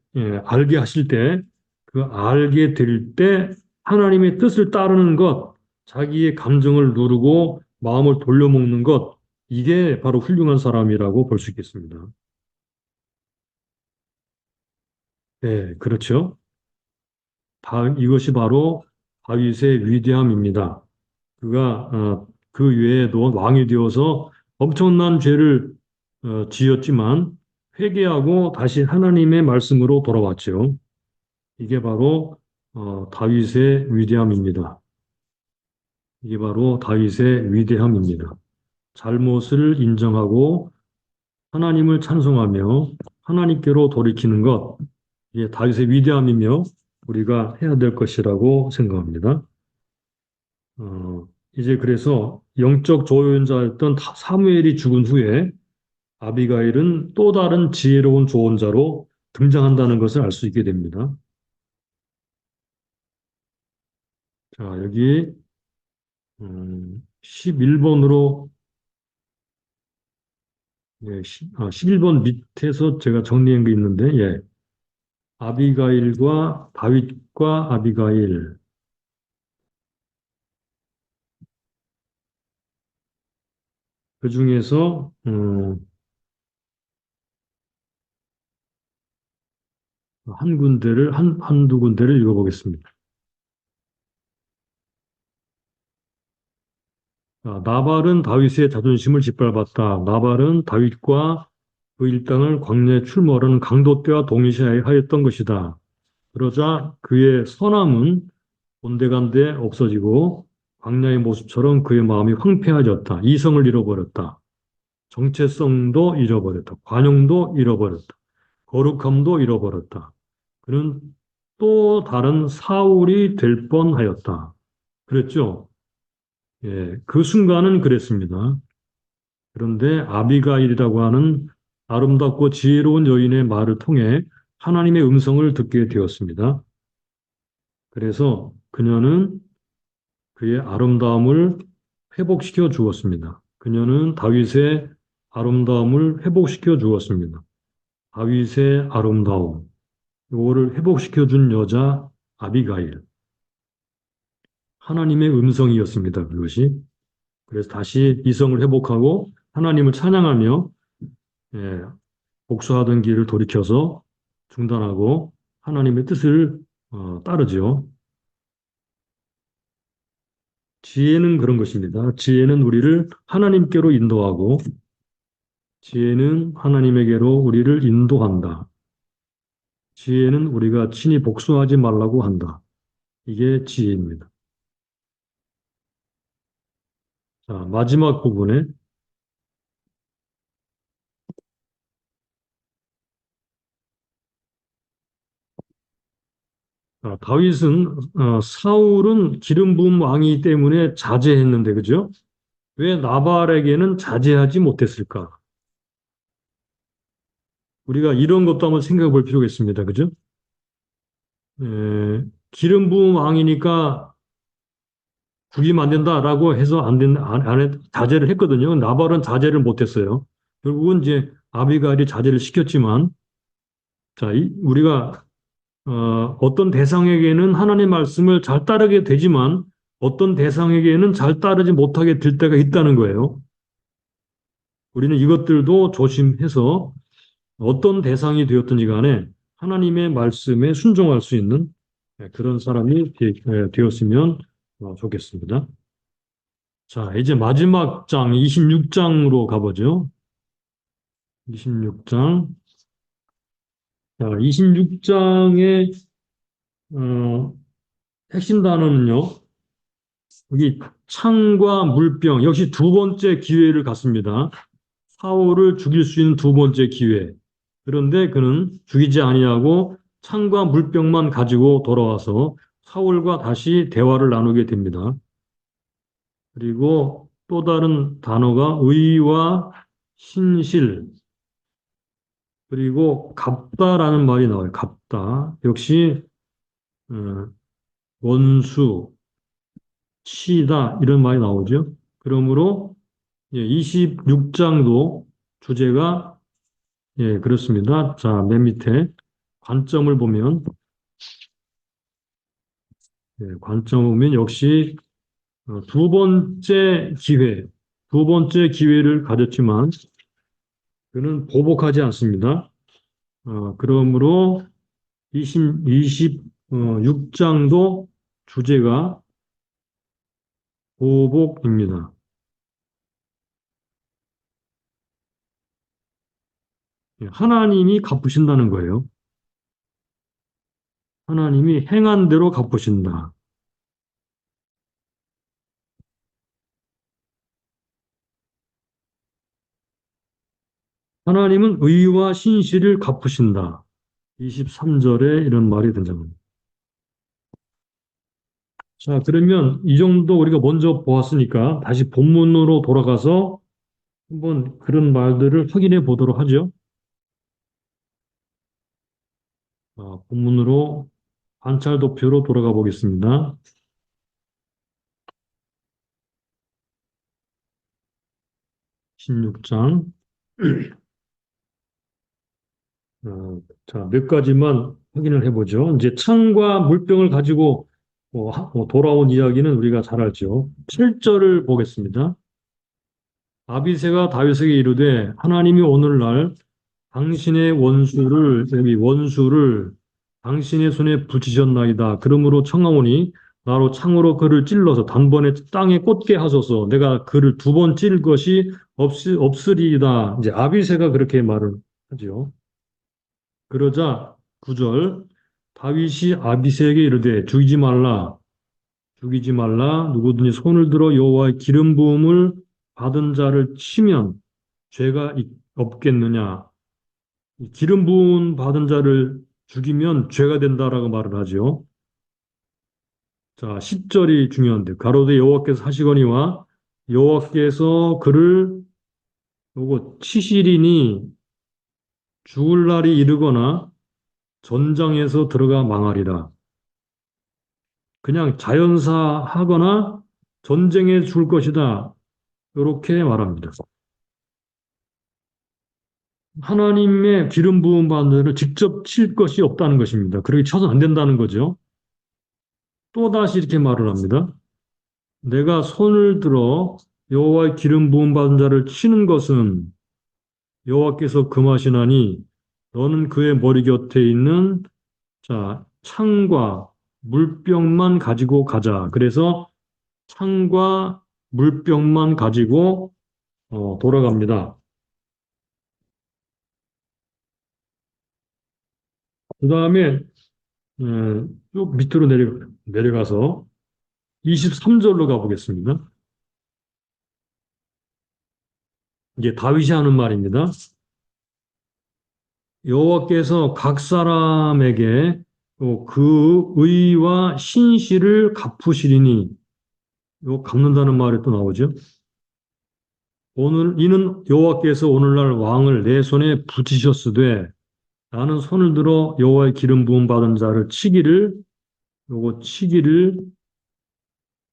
알게 하실 때, 그 알게 될 때 하나님의 뜻을 따르는 것, 자기의 감정을 누르고 마음을 돌려먹는 것, 이게 바로 훌륭한 사람이라고 볼 수 있겠습니다. 네, 그렇죠. 이것이 바로 다윗의 위대함입니다. 그가 그 외에도 왕이 되어서 엄청난 죄를 지었지만 회개하고 다시 하나님의 말씀으로 돌아왔죠. 이게 바로 다윗의 위대함입니다. 이게 바로 다윗의 위대함입니다. 잘못을 인정하고 하나님을 찬송하며 하나님께로 돌이키는 것, 이게 다윗의 위대함이며 우리가 해야 될 것이라고 생각합니다. 이제 그래서 영적 조언자였던 사무엘이 죽은 후에 아비가일은 또 다른 지혜로운 조언자로 등장한다는 것을 알 수 있게 됩니다. 자, 여기 11번으로 11번 밑에서 제가 정리한 게 있는데 예. 아비가일과 다윗과 아비가일 그 중에서 한 군데를 한두 군데를 읽어보겠습니다. 나발은 다윗의 자존심을 짓밟았다. 나발은 다윗과 그 일당을 광야에 출몰하는 강도 때와 동일시하였던 것이다. 그러자 그의 선함은 온데간데 없어지고 광야의 모습처럼 그의 마음이 황폐해졌다. 이성을 잃어버렸다. 정체성도 잃어버렸다. 관용도 잃어버렸다. 거룩함도 잃어버렸다. 그는 또 다른 사울이 될 뻔하였다. 그랬죠? 예, 그 순간은 그랬습니다. 그런데 아비가일이라고 하는 아름답고 지혜로운 여인의 말을 통해 하나님의 음성을 듣게 되었습니다. 그래서 그녀는 그의 아름다움을 회복시켜 주었습니다. 그녀는 다윗의 아름다움을 회복시켜 주었습니다. 다윗의 아름다움, 이거를 회복시켜 준 여자 아비가일. 하나님의 음성이었습니다. 그것이. 그래서 다시 이성을 회복하고 하나님을 찬양하며 예, 복수하던 길을 돌이켜서 중단하고 하나님의 뜻을 따르죠. 지혜는 그런 것입니다. 지혜는 우리를 하나님께로 인도하고 지혜는 하나님에게로 우리를 인도한다. 지혜는 우리가 친히 복수하지 말라고 한다. 이게 지혜입니다. 자, 마지막 부분에 다윗은 사울은 기름 부은 왕이기 때문에 자제했는데 그죠? 왜 나발에게는 자제하지 못했을까? 우리가 이런 것도 한번 생각해 볼 필요가 있습니다. 그죠? 기름 부음 왕이니까 죽이면 안 된다라고 해서 자제를 했거든요. 나발은 자제를 못했어요. 결국은 이제 아비가일이 자제를 시켰지만, 자, 우리가 어떤 대상에게는 하나님의 말씀을 잘 따르게 되지만 어떤 대상에게는 잘 따르지 못하게 될 때가 있다는 거예요. 우리는 이것들도 조심해서 어떤 대상이 되었든지 간에 하나님의 말씀에 순종할 수 있는 그런 사람이 되었으면 좋겠습니다. 자, 이제 마지막 장 26장으로 가보죠. 26장. 자, 26장의 핵심 단어는요. 여기 창과 물병 역시 두 번째 기회를 갖습니다. 사울을 죽일 수 있는 두 번째 기회. 그런데 그는 죽이지 아니하고 창과 물병만 가지고 돌아와서 사울과 다시 대화를 나누게 됩니다. 그리고 또 다른 단어가 의와 신실, 그리고 갑다라는 말이 나와요. 갑다. 역시 어, 원수, 치다 이런 말이 나오죠. 그러므로 26장도 주제가 그렇습니다. 자, 맨 밑에 관점을 보면 관점을 보면 역시 두 번째 기회, 두 번째 기회를 가졌지만 그는 보복하지 않습니다. 그러므로 26장도 주제가 보복입니다. 하나님이 갚으신다는 거예요. 하나님이 행한 대로 갚으신다. 하나님은 의와 신실을 갚으신다. 23절에 이런 말이 등장합니다. 자, 그러면 이 정도 우리가 먼저 보았으니까 다시 본문으로 돌아가서 한번 그런 말들을 확인해 보도록 하죠. 본문으로 관찰 도표로 돌아가 보겠습니다. 16장. 자, 몇 가지만 확인을 해보죠. 이제 창과 물병을 가지고 돌아온 이야기는 우리가 잘 알죠. 7절을 보겠습니다. 아비새가 다윗에게 이르되 하나님이 오늘날 당신의 원수를 여기 원수를 당신의 손에 붙이셨나이다. 그러므로 청하오니 나로 창으로 그를 찔러서 단번에 땅에 꽂게 하소서. 내가 그를 두 번 찔 것이 없으리이다. 이제 아비새가 그렇게 말을 하죠. 그러자 9절 다윗이 아비새에게 이르되 죽이지 말라 누구든지 손을 들어 여호와의 기름 부음을 받은 자를 치면 죄가 없겠느냐. 기름 부음 받은 자를 죽이면 죄가 된다라고 말을 하죠. 자, 10절이 중요한데 가로되 여호와께서 하시거니와 여호와께서 그를 요거 치시리니 죽을 날이 이르거나 전장에서 들어가 망하리라. 그냥 자연사 하거나 전쟁에 줄 것이다. 이렇게 말합니다. 하나님의 기름 부음 받는 자를 직접 칠 것이 없다는 것입니다. 그렇게 쳐서 안 된다는 거죠. 또다시 이렇게 말을 합니다. 내가 손을 들어 여호와의 기름 부음 받은 자를 치는 것은 여호와께서 금하시나니 너는 그의 머리 곁에 있는 자 창과 물병만 가지고 가자. 그래서 창과 물병만 가지고 돌아갑니다. 그 다음에 쭉 밑으로 내려가서 23절로 가보겠습니다. 이게 다윗이 하는 말입니다. 여호와께서 각 사람에게 그 의와 신실을 갚으시리니 요 갚는다는 말이 또 나오죠. 오늘 이는 여호와께서 오늘날 왕을 내 손에 붙이셨으되 나는 손을 들어 여호와의 기름 부음 받은 자를 치기를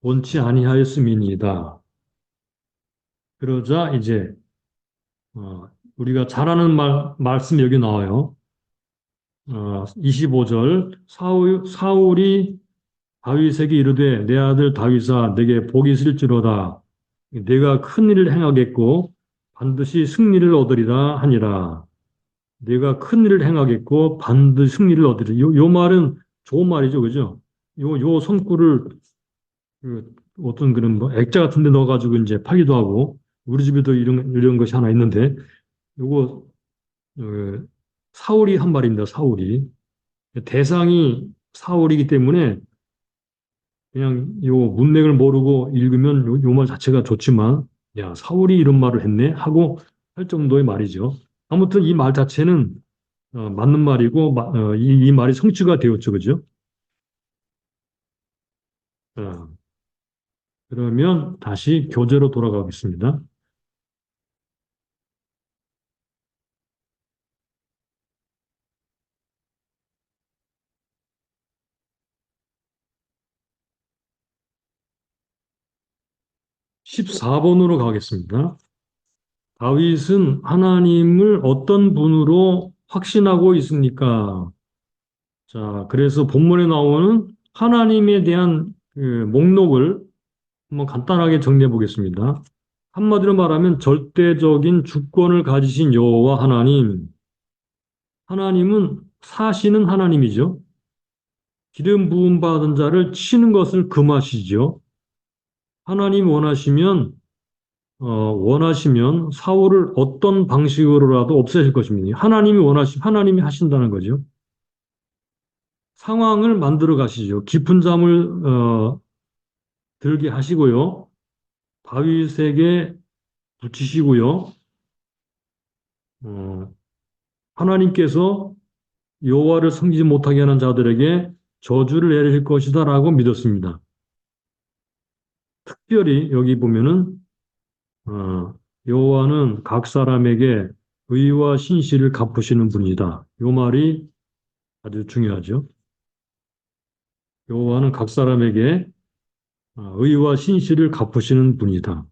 원치 아니하였음이니이다. 그러자 이제 우리가 잘 아는 말씀 여기 나와요. 25절 사울이 다윗에게 이르되 내 아들 다윗아 내게 복이 있을지로다 내가 큰 일을 행하겠고 반드시 승리를 얻으리라 하니라. 내가 큰 일을 행하겠고 반드시 승리를 얻으리라. 요 말은 좋은 말이죠, 그죠? 요 성구를 어떤 그런 뭐 액자 같은 데 넣어가지고 이제 팔기도 하고 우리 집에도 이런 것이 하나 있는데 요거 어, 사울이 한 말입니다. 사울이 대상이 사울이기 때문에 그냥 요 문맥을 모르고 읽으면 요 말 자체가 좋지만 야 사울이 이런 말을 했네 하고 할 정도의 말이죠. 아무튼 이 말 자체는 맞는 말이고 이 말이 성취가 되었죠, 그죠? 어, 그러면 다시 교재로 돌아가겠습니다. 14번으로 가겠습니다. 다윗은 하나님을 어떤 분으로 확신하고 있습니까? 자, 그래서 본문에 나오는 하나님에 대한 그 목록을 한번 간단하게 정리해 보겠습니다. 한마디로 말하면 절대적인 주권을 가지신 여호와 하나님. 하나님은 사시는 하나님이죠. 기름 부음 받은 자를 치는 것을 금하시죠. 하나님 원하시면 사울을 어떤 방식으로라도 없애실 것입니다. 하나님이 하신다는 거죠. 상황을 만들어 가시죠. 깊은 잠을 들게 하시고요. 다윗에게 붙이시고요. 어, 하나님께서 여호와를 섬기지 못하게 하는 자들에게 저주를 내릴 것이다라고 믿었습니다. 특별히 여기 보면은 여호와는 각 사람에게 의와 신실을 갚으시는 분이다. 이 말이 아주 중요하죠. 여호와는 각 사람에게 의와 신실을 갚으시는 분이다.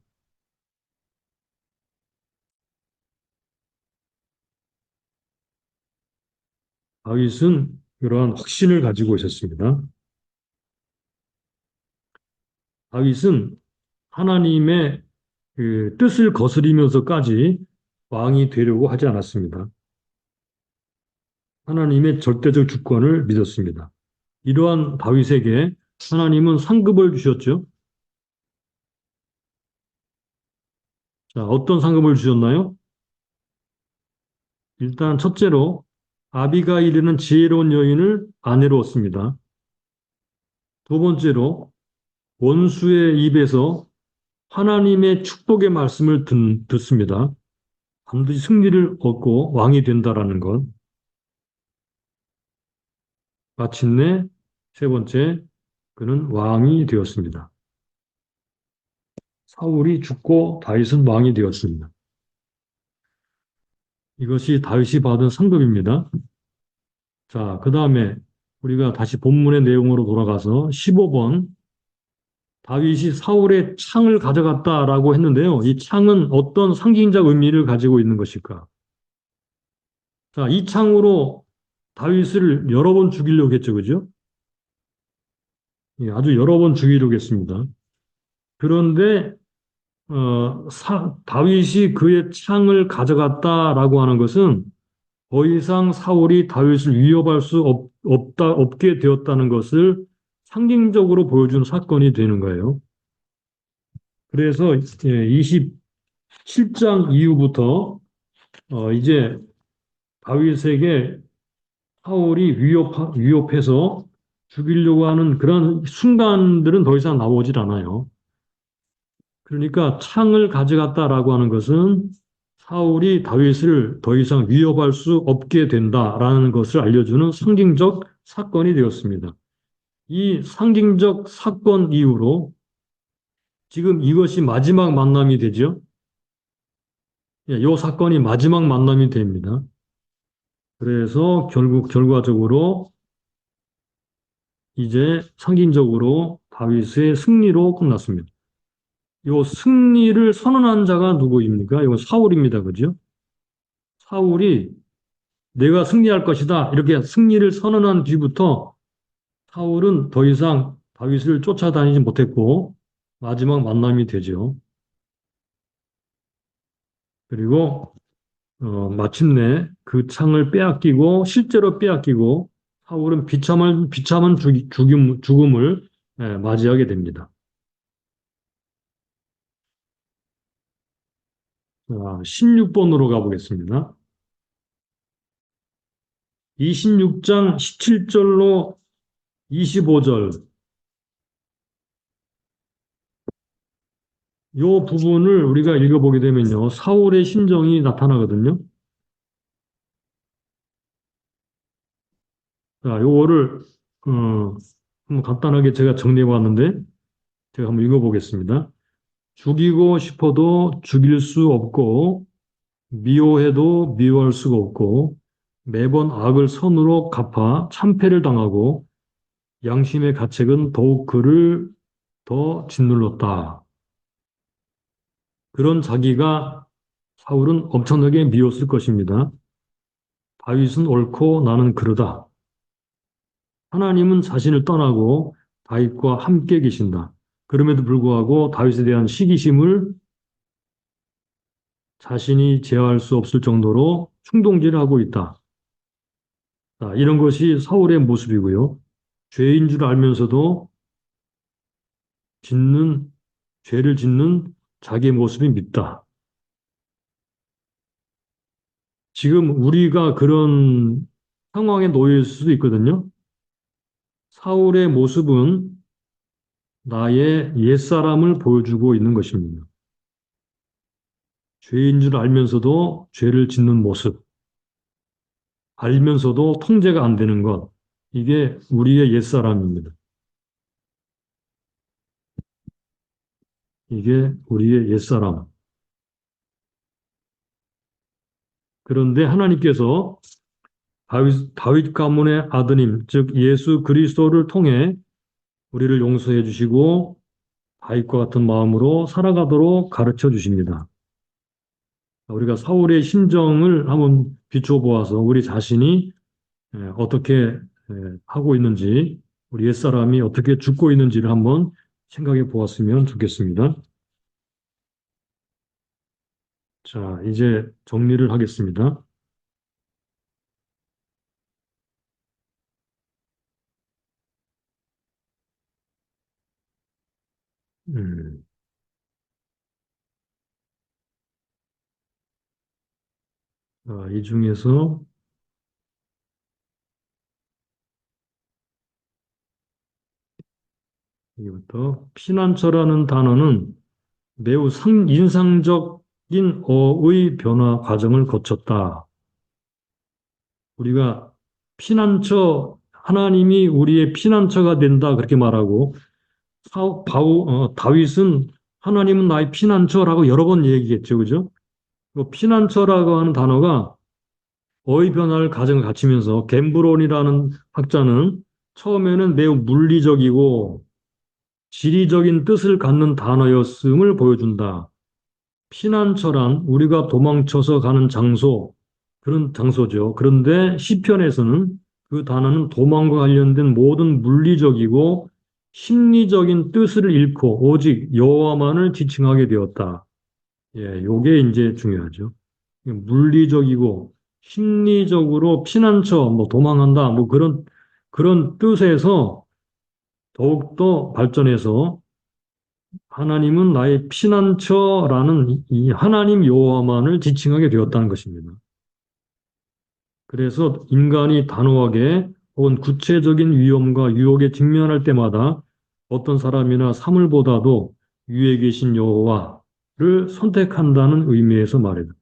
다윗은 그러한 확신을 가지고 있었습니다. 다윗은 하나님의 그 뜻을 거스리면서까지 왕이 되려고 하지 않았습니다. 하나님의 절대적 주권을 믿었습니다. 이러한 다윗에게 하나님은 상급을 주셨죠. 자, 어떤 상급을 주셨나요? 일단 첫째로 아비가일이라는 지혜로운 여인을 아내로 얻습니다. 두 번째로 원수의 입에서 하나님의 축복의 말씀을 듣습니다. 반드시 승리를 얻고 왕이 된다라는 것. 마침내 세 번째, 그는 왕이 되었습니다. 사울이 죽고 다윗은 왕이 되었습니다. 이것이 다윗이 받은 상급입니다. 자, 그 다음에 우리가 다시 본문의 내용으로 돌아가서 15번 다윗이 사울의 창을 가져갔다라고 했는데요. 이 창은 어떤 상징적 의미를 가지고 있는 것일까? 자, 이 창으로 다윗을 여러 번 죽이려고 했죠, 그죠? 예, 아주 여러 번 죽이려고 했습니다. 그런데 다윗이 그의 창을 가져갔다라고 하는 것은 더 이상 사울이 다윗을 위협할 수 없게 되었다는 것을 상징적으로 보여준 사건이 되는 거예요. 그래서 27장 이후부터 이제 다윗에게 사울이 위협해서 죽이려고 하는 그런 순간들은 더 이상 나오질 않아요. 그러니까 창을 가져갔다라고 하는 것은 사울이 다윗을 더 이상 위협할 수 없게 된다라는 것을 알려주는 상징적 사건이 되었습니다. 이 상징적 사건 이후로 지금 이것이 마지막 만남이 되죠. 요 사건이 마지막 만남이 됩니다. 그래서 결국 결과적으로 이제 상징적으로 다윗의 승리로 끝났습니다. 요 승리를 선언한 자가 누구입니까? 이건 사울입니다. 그죠? 사울이 내가 승리할 것이다. 이렇게 승리를 선언한 뒤부터 사울은 더 이상 다윗을 쫓아다니지 못했고 마지막 만남이 되죠. 그리고 마침내 그 창을 빼앗기고 실제로 빼앗기고 사울은 비참한 죽음을 맞이하게 됩니다. 자, 16번으로 가보겠습니다. 26장 17절로 25절 요 부분을 우리가 읽어보게 되면요. 사울의 심정이 나타나거든요. 자, 요거를 한번 간단하게 제가 정리해 봤는데 제가 한번 읽어보겠습니다. 죽이고 싶어도 죽일 수 없고 미워해도 미워할 수가 없고 매번 악을 선으로 갚아 참패를 당하고 양심의 가책은 더욱 그를 더 짓눌렀다. 그런 자기가 사울은 엄청나게 미웠을 것입니다. 다윗은 옳고 나는 그르다. 하나님은 자신을 떠나고 다윗과 함께 계신다. 그럼에도 불구하고 다윗에 대한 시기심을 자신이 제어할 수 없을 정도로 충동질을 하고 있다. 자, 이런 것이 사울의 모습이고요. 죄인 줄 알면서도 짓는, 죄를 짓는 자기의 모습이 밉다. 지금 우리가 그런 상황에 놓일 수도 있거든요. 사울의 모습은 나의 옛사람을 보여주고 있는 것입니다. 죄인 줄 알면서도 죄를 짓는 모습, 알면서도 통제가 안 되는 것, 이게 우리의 옛사람입니다. 이게 우리의 옛사람. 그런데 하나님께서 다윗 가문의 아드님, 즉 예수 그리스도를 통해 우리를 용서해 주시고 다윗과 같은 마음으로 살아가도록 가르쳐 주십니다. 우리가 사울의 심정을 한번 비추어 보아서 우리 자신이 어떻게 하고 있는지, 우리 옛사람이 어떻게 죽고 있는지를 한번 생각해 보았으면 좋겠습니다. 자, 이제 정리를 하겠습니다. 음, 이 중에서 여기부터 피난처라는 단어는 매우 인상적인 어의 변화 과정을 거쳤다. 우리가 하나님이 우리의 피난처가 된다 그렇게 말하고 다윗은 하나님은 나의 피난처라고 여러 번 얘기했죠, 그죠? 그 피난처라고 하는 단어가 어휘 변화를 가정을 갖추면서 갬브론이라는 학자는 처음에는 매우 물리적이고 지리적인 뜻을 갖는 단어였음을 보여준다. 피난처란 우리가 도망쳐서 가는 장소, 그런 장소죠. 그런데 시편에서는 그 단어는 도망과 관련된 모든 물리적이고 심리적인 뜻을 잃고 오직 여호와만을 지칭하게 되었다. 예, 요게 이제 중요하죠. 물리적이고 심리적으로 피난처, 뭐 도망한다, 뭐 그런 뜻에서 더욱더 발전해서 하나님은 나의 피난처라는 이 하나님 여호와만을 지칭하게 되었다는 것입니다. 그래서 인간이 단호하게 혹은 구체적인 위험과 유혹에 직면할 때마다 어떤 사람이나 사물보다도 위에 계신 여호와를 선택한다는 의미에서 말이다.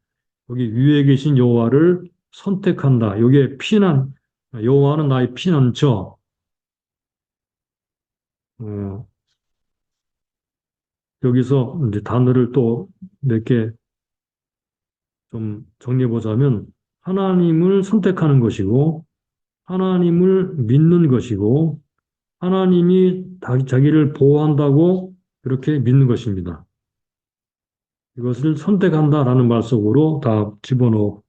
여기 위에 계신 여호와를 선택한다. 이게 여호와는 나의 피난처. 어, 여기서 이제 단어를 또 몇 개 좀 정리해 보자면 하나님을 선택하는 것이고 하나님을 믿는 것이고 하나님이 자기를 보호한다고 그렇게 믿는 것입니다. 이것을 선택한다라는 말 속으로 다 집어넣어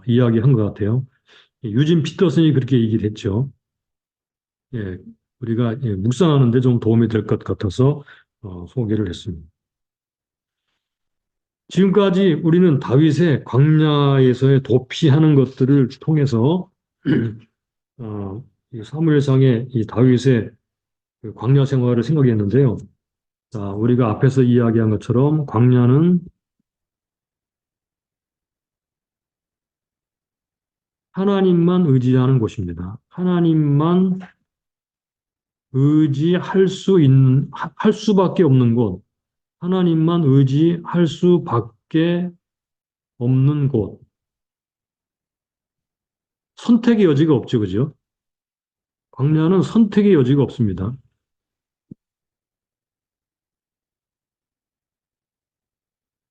이야기한 것 같아요. 유진 피터슨이 그렇게 얘기를 했죠. 예, 우리가 묵상하는데 좀 도움이 될 것 같아서 소개를 했습니다. 지금까지 우리는 다윗의 광야에서의 도피하는 것들을 통해서 이 사무엘상의 이 다윗의 그 광야 생활을 생각했는데요. 자, 우리가 앞에서 이야기한 것처럼 광야는 하나님만 의지하는 곳입니다. 하나님만 의지할 수 있는, 할 수밖에 없는 곳, 하나님만 의지할 수밖에 없는 곳, 선택의 여지가 없죠, 그죠? 광야는 선택의 여지가 없습니다.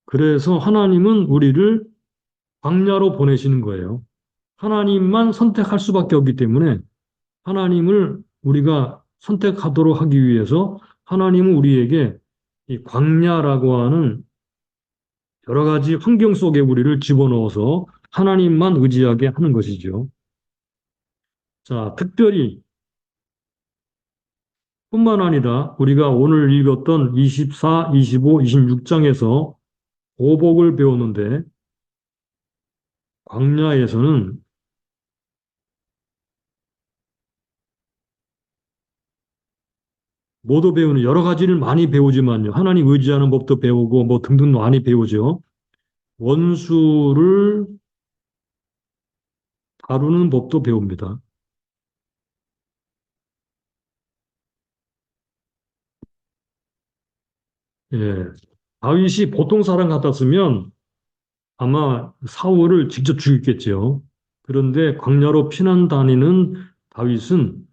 그래서 하나님은 우리를 광야로 보내시는 거예요. 하나님만 선택할 수밖에 없기 때문에 하나님을 우리가 선택하도록 하기 위해서 하나님은 우리에게 이 광야라고 하는 여러 가지 환경 속에 우리를 집어넣어서 하나님만 의지하게 하는 것이죠. 자, 특별히 뿐만 아니라 우리가 오늘 읽었던 24, 25, 26장에서 보복을 배우는데 광야에서는 모두 배우는 여러 가지를 많이 배우지만요. 하나님 의지하는 법도 배우고 뭐 등등 많이 배우죠. 원수를 다루는 법도 배웁니다. 예. 다윗이 보통 사람 같았으면 아마 사울을 직접 죽였겠죠. 그런데 광야로 피난 다니는 다윗은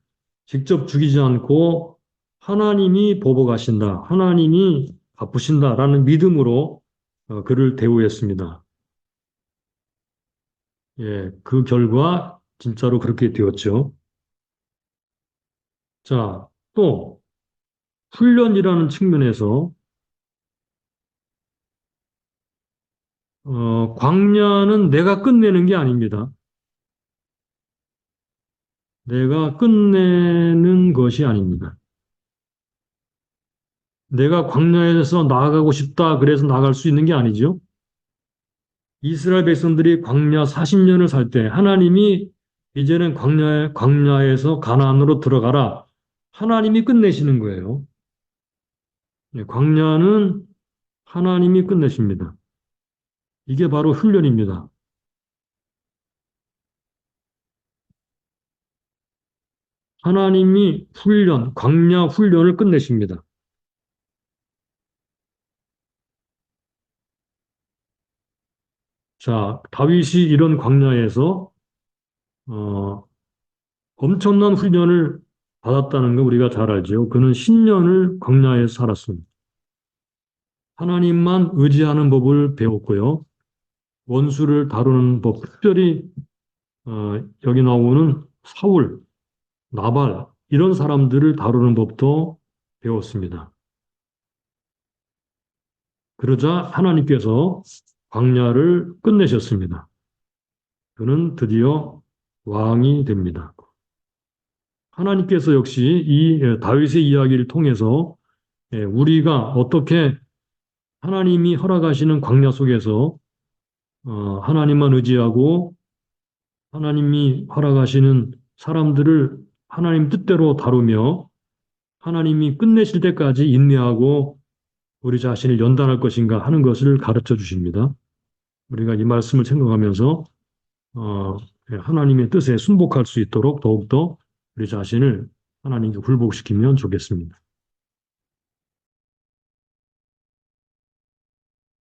직접 죽이지 않고 하나님이 보복하신다, 하나님이 갚으신다라는 믿음으로 그를 대우했습니다. 예, 그 결과 진짜로 그렇게 되었죠. 자, 또 훈련이라는 측면에서 광야는 내가 끝내는 게 아닙니다. 내가 끝내는 것이 아닙니다. 내가 광야에서 나아가고 싶다 그래서 나갈 수 있는 게 아니죠. 이스라엘 백성들이 광야 40년을 살 때 하나님이 이제는 광야에서 가나안으로 들어가라. 하나님이 끝내시는 거예요. 예, 광야는 하나님이 끝내십니다. 이게 바로 훈련입니다. 하나님이 광야 훈련을 끝내십니다. 자, 다윗이 이런 광야에서 어, 엄청난 훈련을 받았다는 거 우리가 잘 알죠. 그는 10년을 광야에서 살았습니다. 하나님만 의지하는 법을 배웠고요. 원수를 다루는 법, 특별히 여기 나오는 사울, 나발 이런 사람들을 다루는 법도 배웠습니다. 그러자 하나님께서 광야를 끝내셨습니다. 그는 드디어 왕이 됩니다. 하나님께서 역시 이 다윗의 이야기를 통해서 우리가 어떻게 하나님이 허락하시는 광야 속에서 하나님만 의지하고 하나님이 허락하시는 사람들을 하나님 뜻대로 다루며 하나님이 끝내실 때까지 인내하고 우리 자신을 연단할 것인가 하는 것을 가르쳐 주십니다. 우리가 이 말씀을 생각하면서 하나님의 뜻에 순복할 수 있도록 더욱더 우리 자신을 하나님께 굴복시키면 좋겠습니다.